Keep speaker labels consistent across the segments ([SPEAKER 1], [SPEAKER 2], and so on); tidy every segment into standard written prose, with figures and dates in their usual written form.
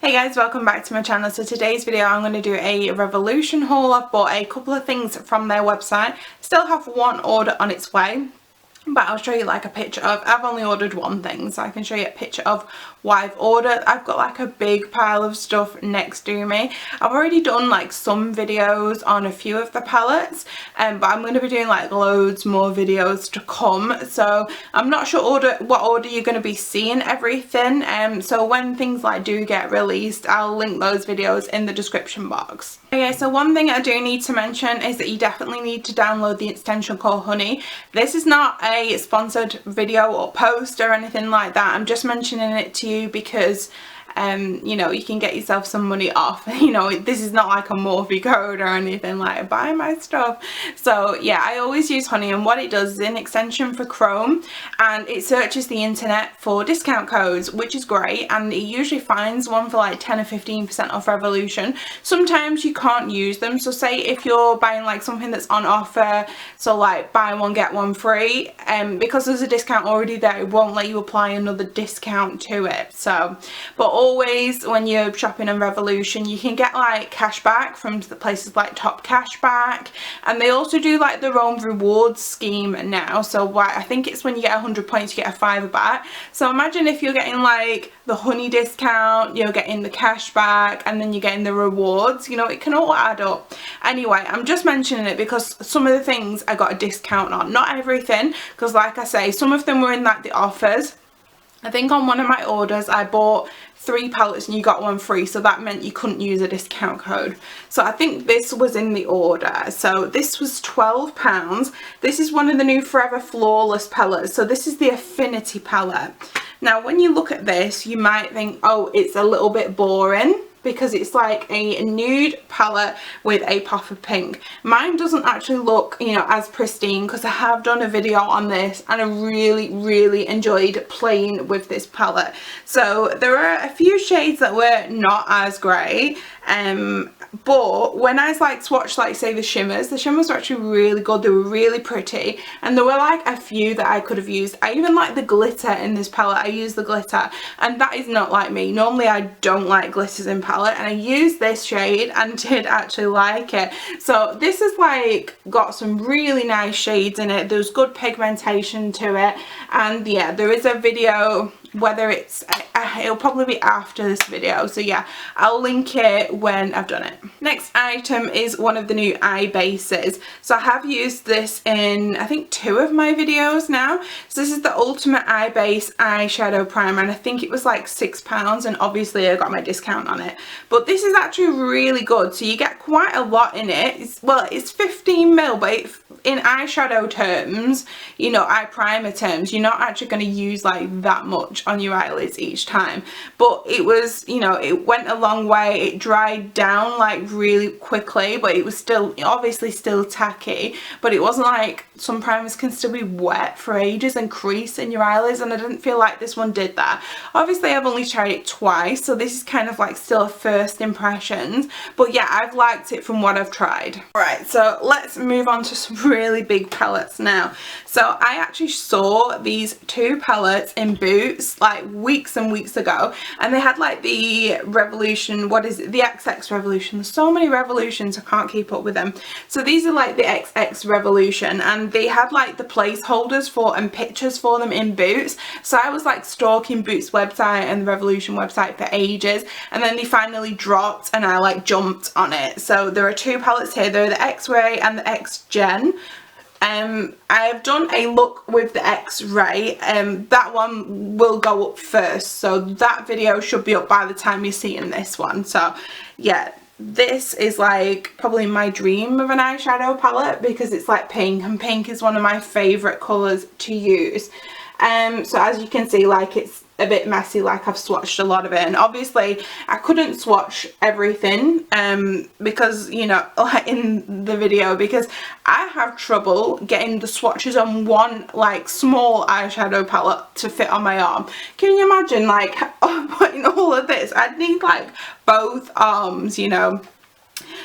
[SPEAKER 1] Hey guys, welcome back to my channel. So today's video I'm going to do a Revolution haul. I've bought a couple of things from their website. Still have one order on its way, but I'll show you like a picture of, I've only ordered one thing, so I can show you a picture of what I've ordered. I've got like a big pile of stuff next to me. I've already done like some videos on a few of the palettes, but I'm going to be doing like loads more videos to come, so I'm not sure what order you're going to be seeing everything, so when things like do get released I'll link those videos in the description box. Okay, so one thing I do need to mention is that you definitely need to download the extension called Honey. This is not a sponsored video or post or anything like that. I'm just mentioning it to you because you know, you can get yourself some money off. You know, this is not like a Morphe code or anything like buy my stuff. So yeah, I always use Honey, and what it does is an extension for Chrome, and it searches the internet for discount codes, which is great, and it usually finds one for like 10 or 15% off Revolution. Sometimes you can't use them, so say if you're buying like something that's on offer, so like buy one get one free, because there's a discount already there, it won't let you apply another discount to it. So but always when you're shopping on Revolution you can get like cash back from the places like Top Cashback, and they also do like their own rewards scheme now. So I think it's when you get 100 points you get a £5 back. So imagine if you're getting like the Honey discount, you're getting the cash back, and then you're getting the rewards, you know, it can all add up. Anyway, I'm just mentioning it because some of the things I got a discount on, not everything, because like I say, some of them were in like the offers. I think on one of my orders I bought 3 palettes and you got one free, so that meant you couldn't use a discount code. So I think this was in the order. So this was £12. This is one of the new Forever Flawless palettes. So this is the Affinity palette. Now when you look at this you might think, oh, it's a little bit boring, because it's like a nude palette with a pop of pink. Mine doesn't actually look, you know, as pristine, because I have done a video on this and I really enjoyed playing with this palette. So there are a few shades that were not as great, but when I like swatched like say the shimmers were actually really good. They were really pretty, and there were like a few that I could have used. I even like the glitter in this palette. I use the glitter, and that is not like me. Normally I don't like glitters in palette, and I used this shade and did actually like it. So this is like got some really nice shades in it. There's good pigmentation to it, and yeah, there is a video, whether it's it'll probably be after this video, so yeah, I'll link it when I've done it. Next item is one of the new eye bases. So I have used this in I think 2 of my videos now. So this is the Ultimate Eye Base eyeshadow primer, and I think it was like £6, and obviously I got my discount on it, but this is actually really good. So you get quite a lot in it. It's 15ml, but in eyeshadow terms, you know, eye primer terms, you're not actually going to use like that much on your eyelids each time. But it was, you know, it went a long way. It dried down like really quickly, but it was still obviously still tacky, but it wasn't like some primers can still be wet for ages and crease in your eyelids, and I didn't feel like this one did that. Obviously I've only tried it twice, so this is kind of like still a first impressions, but yeah, I've liked it from what I've tried. Alright, so let's move on to some really big palettes now. So I actually saw these 2 palettes in Boots like weeks and weeks ago, and they had like the Revolution, what is it, the XXRevolution. There's so many Revolutions I can't keep up with them. So these are like the XXRevolution, and they had like the placeholders for and pictures for them in Boots. So I was like stalking Boots website and the Revolution website for ages, and then they finally dropped and I like jumped on it. So there are 2 palettes here. They're the X-Ray and the X-Gen. I've done a look with the X-Ray, that one will go up first, so that video should be up by the time you're seeing this one. So yeah, this is like probably my dream of an eyeshadow palette, because it's like pink, and pink is one of my favourite colours to use. So as you can see, like it's a bit messy, like I've swatched a lot of it, and obviously I couldn't swatch everything because, you know, like in the video, because I have trouble getting the swatches on one like small eyeshadow palette to fit on my arm. Can you imagine like putting all of this? I'd need like both arms, you know.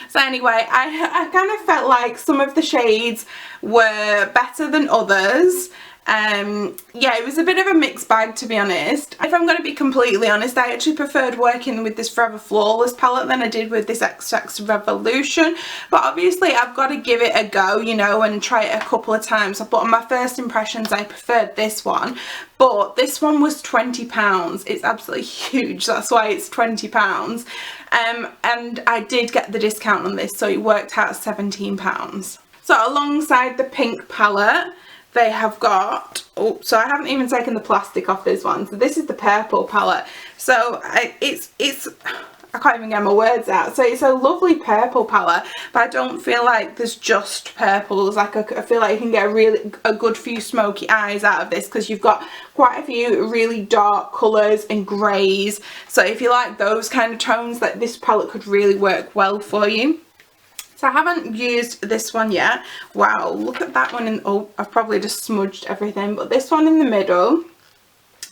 [SPEAKER 1] So anyway, I kind of felt like some of the shades were better than others. Yeah, it was a bit of a mixed bag, to be honest. If I'm going to be completely honest, I actually preferred working with this Forever Flawless palette than I did with this XXRevolution, but obviously I've got to give it a go, you know, and try it a couple of times. But on my first impressions, I preferred this one, but this one was £20. It's absolutely huge, that's why it's £20. And I did get the discount on this, so it worked out at £17. So alongside the pink palette, they have got, oh, so I haven't even taken the plastic off this one. So this is the purple palette. So it's I can't even get my words out. So it's a lovely purple palette, but I don't feel like there's just purples. Like I feel like you can get a good few smoky eyes out of this, because you've got quite a few really dark colours and greys. So if you like those kind of tones, that this palette could really work well for you. So I haven't used this one yet. Wow, look at that one. Oh, I've probably just smudged everything. But this one in the middle,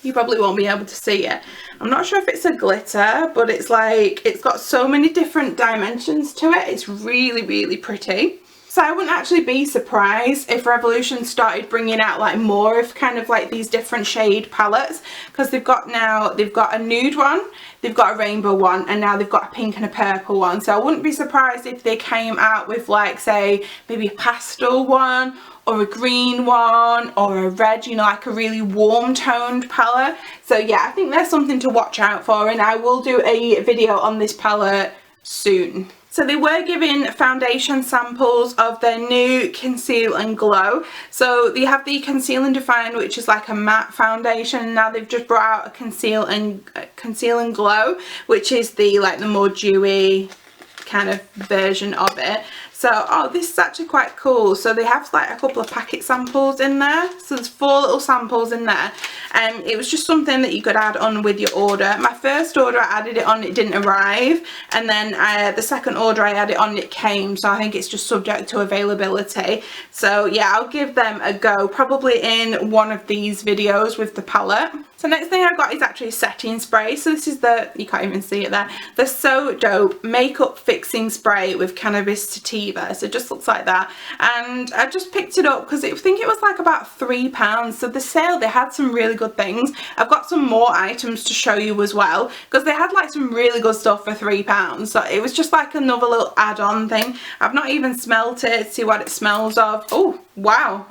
[SPEAKER 1] you probably won't be able to see it. I'm not sure if it's a glitter, but it's like, it's got so many different dimensions to it. It's really, really pretty. So I wouldn't actually be surprised if Revolution started bringing out like more of kind of like these different shade palettes, because they've got a nude one, they've got a rainbow one, and now they've got a pink and a purple one. So I wouldn't be surprised if they came out with like, say, maybe a pastel one or a green one or a red, you know, like a really warm toned palette. So yeah, I think there's something to watch out for, and I will do a video on this palette soon. So they were giving foundation samples of their new Conceal and Glow. So they have the Conceal and Define, which is like a matte foundation, and now they've just brought out a Conceal and Glow, which is the more dewy kind of version of it. So, oh, this is actually quite cool. So they have like a couple of packet samples in there. So there's 4 little samples in there. And it was just something that you could add on with your order. My first order, I added it on, it didn't arrive. And then the second order I added on, it came. So I think it's just subject to availability. So yeah, I'll give them a go, probably in one of these videos with the palette. So next thing I got is actually a setting spray. So this is the, you can't even see it there, the So Dope Makeup Fixing Spray with Cannabis Sativa. So it just looks like that. And I just picked it up because I think it was like about £3. So the sale, they had some really good things. I've got some more items to show you as well, because they had like some really good stuff for £3. So it was just like another little add-on thing. I've not even smelt it to see what it smells of. Oh, wow.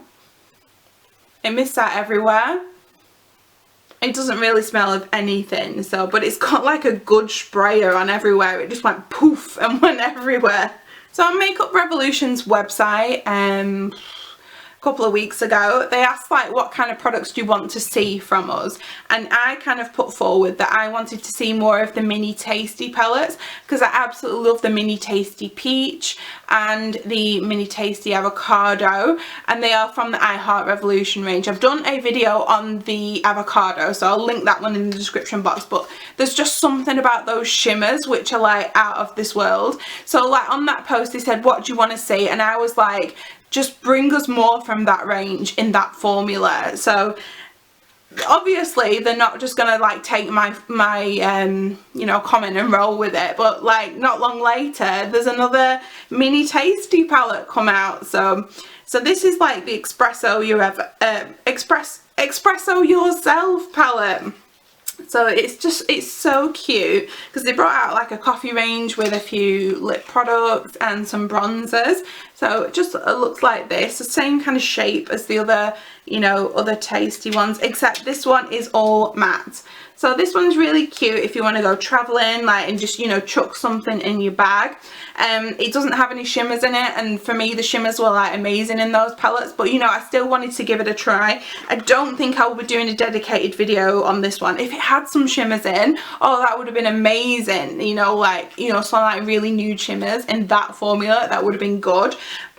[SPEAKER 1] It missed out everywhere. It doesn't really smell of anything, so, but it's got like a good sprayer on everywhere. It just went poof and went everywhere. So on Makeup Revolution's website, a couple of weeks ago, they asked like what kind of products do you want to see from us, and I kind of put forward that I wanted to see more of the Mini Tasty palettes, because I absolutely love the Mini Tasty Peach and the Mini Tasty Avocado, and they are from the I Heart Revolution range. I've done a video on the avocado, so I'll link that one in the description box, but there's just something about those shimmers which are like out of this world. So like on that post they said, what do you want to see? And I was like, just bring us more from that range in that formula. So obviously they're not just gonna like take my you know, comment and roll with it, but like not long later there's another Mini Tasty palette come out. So this is like the Espresso Yourself palette. So it's so cute, because they brought out like a coffee range with a few lip products and some bronzers. So it just looks like this, the same kind of shape as the other, you know, other tasty ones, except this one is all matte. So this one's really cute if you want to go traveling, like, and just, you know, chuck something in your bag. It doesn't have any shimmers in it, and for me the shimmers were like amazing in those palettes, but you know, I still wanted to give it a try. I don't think I'll be doing a dedicated video on this one. If it had some shimmers in, oh, that would have been amazing, you know, like, you know, some like really nude shimmers in that formula, that would have been good.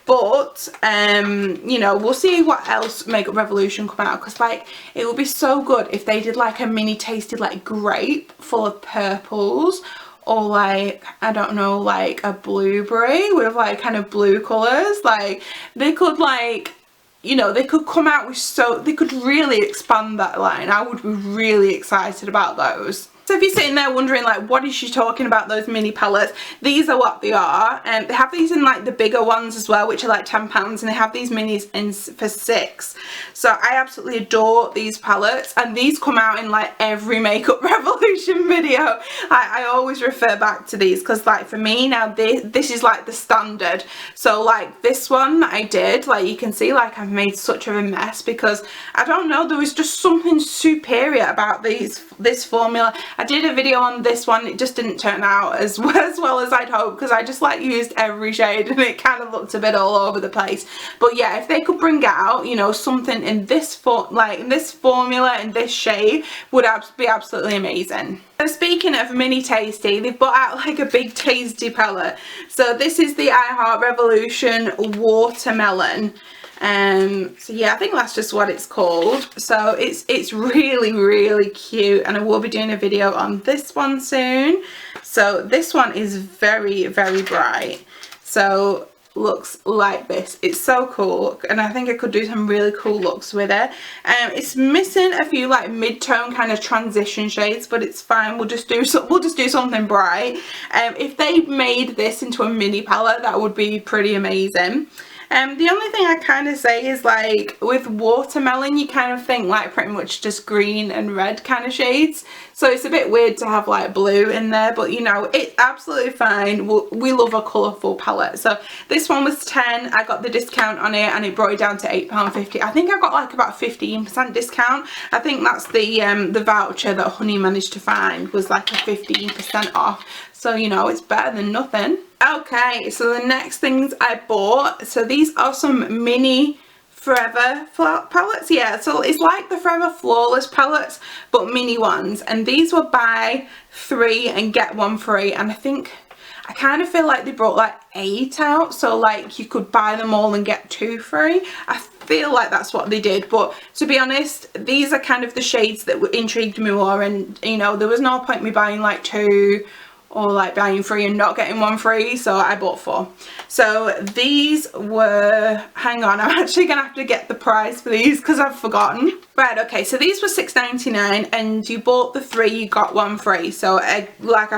[SPEAKER 1] But you know, we'll see what else Makeup Revolution come out, because like it would be so good if they did like a Mini Tasty like grape full of purples, or like, I don't know, like a blueberry with like kind of blue colours. Like they could, like, you know, they could come out with, so they could really expand that line. I would be really excited about those. So if you're sitting there wondering like what is she talking about, those mini palettes, these are what they are. And they have these in like the bigger ones as well, which are like £10, and they have these minis in for £6. So I absolutely adore these palettes, and these come out in like every Makeup Revolution video. I always refer back to these because like for me now this is like the standard. So like this one that I did, like you can see like I've made such of a mess because I don't know, there was just something superior about this formula. I did a video on this one, it just didn't turn out as well as I'd hoped because I just like used every shade and it kind of looked a bit all over the place. But yeah, if they could bring out, you know, something in this formula, in this shade, would be absolutely amazing. So speaking of mini tasty, they've brought out like a big tasty palette. So this is the XXRevolution watermelon. So yeah, I think that's just what it's called. So it's really cute, and I will be doing a video on this one soon. So this one is very bright, so looks like this. It's so cool, and I think I could do some really cool looks with it. It's missing a few like mid-tone kind of transition shades, but it's fine. We'll just do something bright. If they made this into a mini palette, that would be pretty amazing. The only thing I kind of say is like with watermelon you kind of think like pretty much just green and red kind of shades, so it's a bit weird to have like blue in there, but you know, it's absolutely fine. We love a colourful palette. So this one was 10, I got the discount on it and it brought it down to £8.50. I think I got like about 15% discount. I think that's the voucher that Honey managed to find was like a 15% off, so you know, it's better than nothing. Okay, so the next things I bought, so these are some mini Forever palettes. Yeah, so it's like the Forever Flawless palettes but mini ones, and these were buy 3 and get 1 free, and I kind of feel like they brought like 8 out, so like you could buy them all and get 2 free. I feel like that's what they did, but to be honest, these are kind of the shades that intrigued me more, and you know, there was no point me buying like 2 or like buying 3 and not getting 1 free, so I bought 4. So these were, hang on, I'm actually gonna have to get the price for these because I've forgotten. Right, okay, so these were $6.99 and you bought the 3, you got 1 free, so I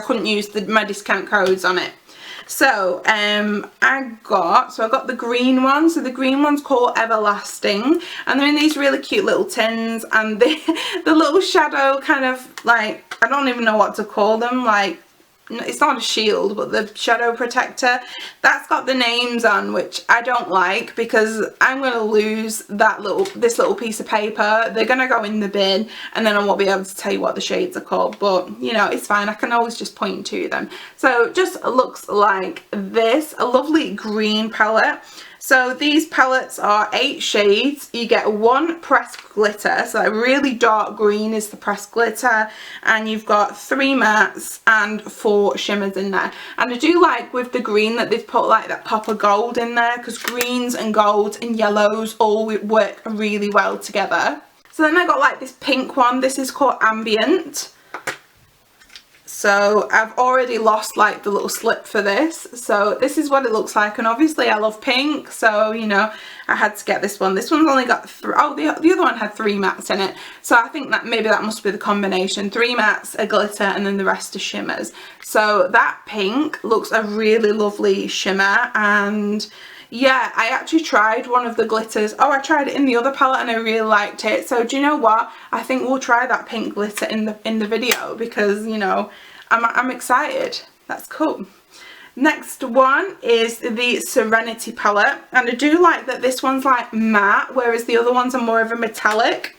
[SPEAKER 1] couldn't use my discount codes on it. So I got the green one. So the green one's called Everlasting, and they're in these really cute little tins, and the little shadow kind of like, I don't even know what to call them, like, it's not a shield but the shadow protector, that's got the names on, which I don't like because I'm going to lose this little piece of paper. They're going to go in the bin and then I won't be able to tell you what the shades are called, but you know, it's fine, I can always just point to them. So it just looks like this, a lovely green palette. So these palettes are 8 shades. You get 1 pressed glitter, so a really dark green is the pressed glitter, and you've got 3 mattes and 4 shimmers in there. And I do like with the green that they've put like that pop of gold in there, because greens and golds and yellows all work really well together. So then I got like this pink one. This is called Ambient. So I've already lost like the little slip for this, so this is what it looks like, and obviously I love pink, so you know, I had to get this one. This one's only got the other one had 3 mattes in it, so I think that maybe that must be the combination, 3 mattes, a glitter, and then the rest are shimmers. So that pink looks a really lovely shimmer, and yeah, I actually tried one of the glitters. Oh, I tried it in the other palette and I really liked it. So do you know what? I think we'll try that pink glitter in the video because, you know, I'm excited. That's cool. Next one is the Serenity palette, and I do like that this one's like matte, whereas the other ones are more of a metallic.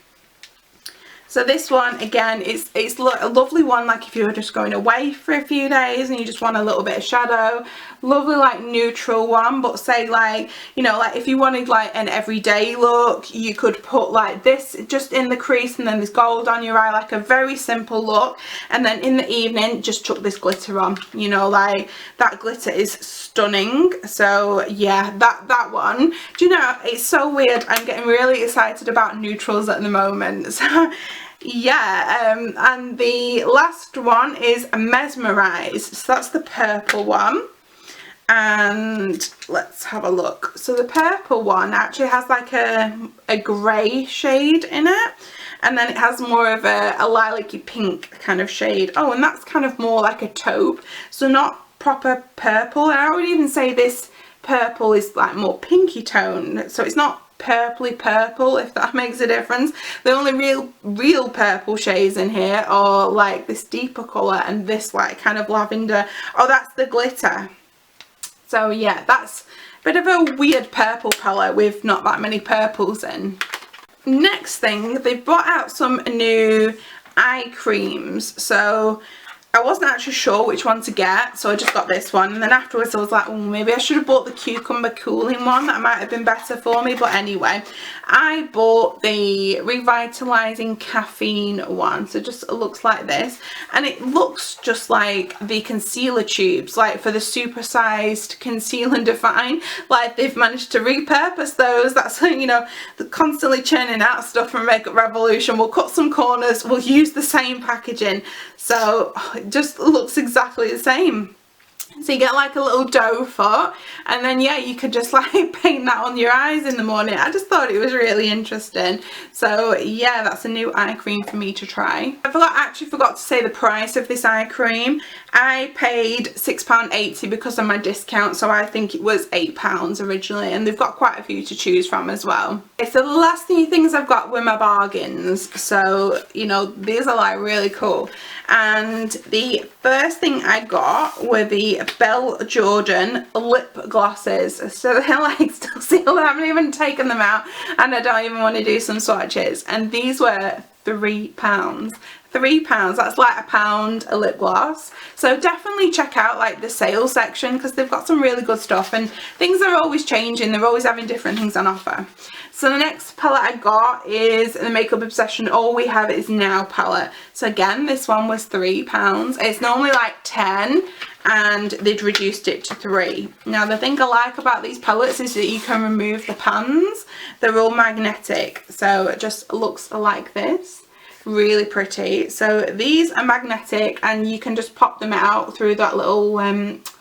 [SPEAKER 1] So this one, again, it's a lovely one, like if you're just going away for a few days and you just want a little bit of shadow. Lovely, like, neutral one, but say, like, you know, like, if you wanted, like, an everyday look, you could put, like, this just in the crease and then this gold on your eye, like a very simple look. And then in the evening, just chuck this glitter on, you know, like, that glitter is stunning. So, yeah, that one. Do you know, it's so weird. I'm getting really excited about neutrals at the moment. So, yeah, and the last one is Mesmerize. So that's the purple one, and let's have a look. So the purple one actually has like a grey shade in it, and then it has more of a lilac-y pink kind of shade. Oh, and that's kind of more like a taupe, so not proper purple. And I would even say this purple is like more pinky tone, so it's not purpley purple, if that makes a difference. The only real purple shades in here are like this deeper colour and this like kind of lavender. Oh, that's the glitter. So yeah, that's a bit of a weird purple palette with not that many purples in. Next thing, they've brought out some new eye creams. So I wasn't actually sure which one to get, so I just got this one, and then afterwards I was like, oh, maybe I should have bought the cucumber cooling one. That might have been better for me. But anyway, I bought the revitalizing caffeine one, so it just looks like this, and it looks just like the concealer tubes, like for the supersized conceal and define. Like they've managed to repurpose those. That's, you know, they're constantly churning out stuff from Makeup Revolution. We'll cut some corners, we'll use the same packaging, so it just looks exactly the same. So you get like a little doe foot, and then yeah, you could just like paint that on your eyes in the morning. I just thought it was really interesting. So yeah, that's a new eye cream for me to try. I actually forgot to say the price of this eye cream. I paid £6.80 because of my discount, so I think it was £8 originally, and they've got quite a few to choose from as well. Okay, so the last few things I've got were my bargains, so you know, these are like really cool. And the first thing I got were the Belle Jordan lip glosses. So they're like still sealed, I haven't even taken them out, and I don't even want to do some swatches. And these were £3. £3, that's like £1 a lip gloss. So definitely check out like the sales section, because they've got some really good stuff, and things are always changing, they're always having different things on offer. So the next palette I got is the Makeup Obsession All We Have Is Now palette. So again, this one was £3. It's normally like 10, and they'd reduced it to 3. Now the thing I like about these palettes is that you can remove the pans. They're all magnetic, so it just looks like this. Really pretty. So these are magnetic, and you can just pop them out through that little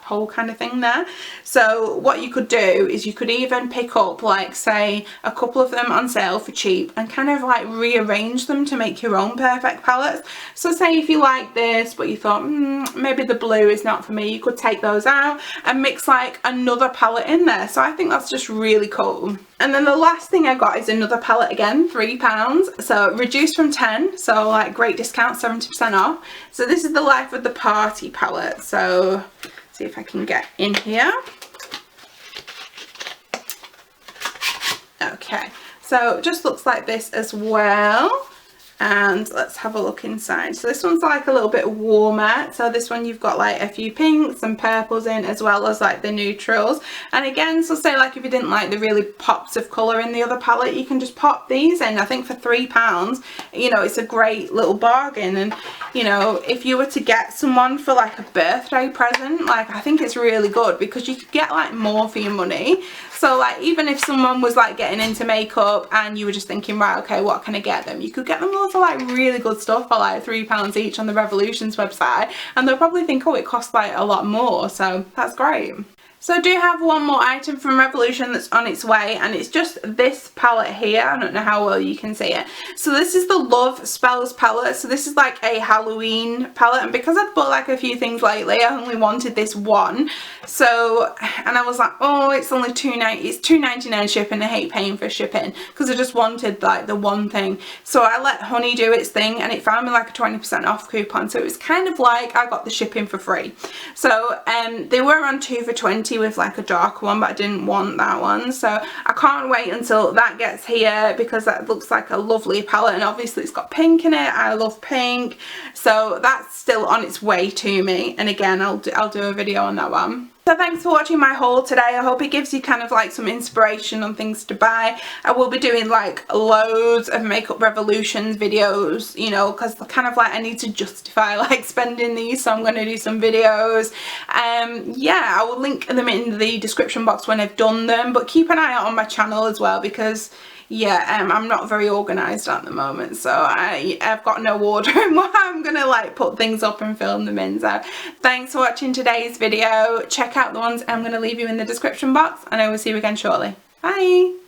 [SPEAKER 1] hole kind of thing there. So what you could do is you could even pick up like say a couple of them on sale for cheap and kind of like rearrange them to make your own perfect palettes. So say if you like this but you thought maybe the blue is not for me, you could take those out and mix like another palette in there. So I think that's just really cool. And then the last thing I got is another palette, again £3, so reduced from 10, so like great discount, 70% off. So this is the Life of the Party palette. So see if I can get in here. Okay, so it just looks like this as well. And let's have a look inside. So this one's like a little bit warmer. So this one you've got like a few pinks and purples in, as well as like the neutrals. And again, so say like if you didn't like the really pops of colour in the other palette, you can just pop these in. I think for £3, you know, it's a great little bargain. And you know, if you were to get someone for like a birthday present, like I think it's really good, because you could get like more for your money. So like even if someone was like getting into makeup and you were just thinking, right, okay, what can I get them? You could get them loads of like really good stuff for like £3 each on the Revolution's website, and they'll probably think, oh, it costs like a lot more. So that's great. So I do have one more item from Revolution that's on its way, and it's just this palette here. I don't know how well you can see it. So this is the Love Spells palette. So this is like a Halloween palette, and because I've bought like a few things lately, I only wanted this one. So, and I was like, oh, it's only $2.99 shipping. I hate paying for shipping, because I just wanted like the one thing. So I let Honey do its thing, and it found me like a 20% off coupon. So it was kind of like I got the shipping for free. So they were on 2 for $20 with like a darker one, but I didn't want that one. So I can't wait until that gets here, because that looks like a lovely palette, and obviously it's got pink in it. I love pink. So that's still on its way to me, and again I'll do a video on that one. So thanks for watching my haul today. I hope it gives you kind of like some inspiration on things to buy. I will be doing like loads of Makeup Revolutions videos, you know, because kind of like I need to justify like spending these, so I'm going to do some videos. Yeah, I will link them in the description box when I've done them, but keep an eye out on my channel as well, because yeah, I'm not very organised at the moment, so I've got no order in what I'm going to like put things up and film them in. So thanks for watching today's video. Check out the ones I'm going to leave you in the description box, and I will see you again shortly. Bye!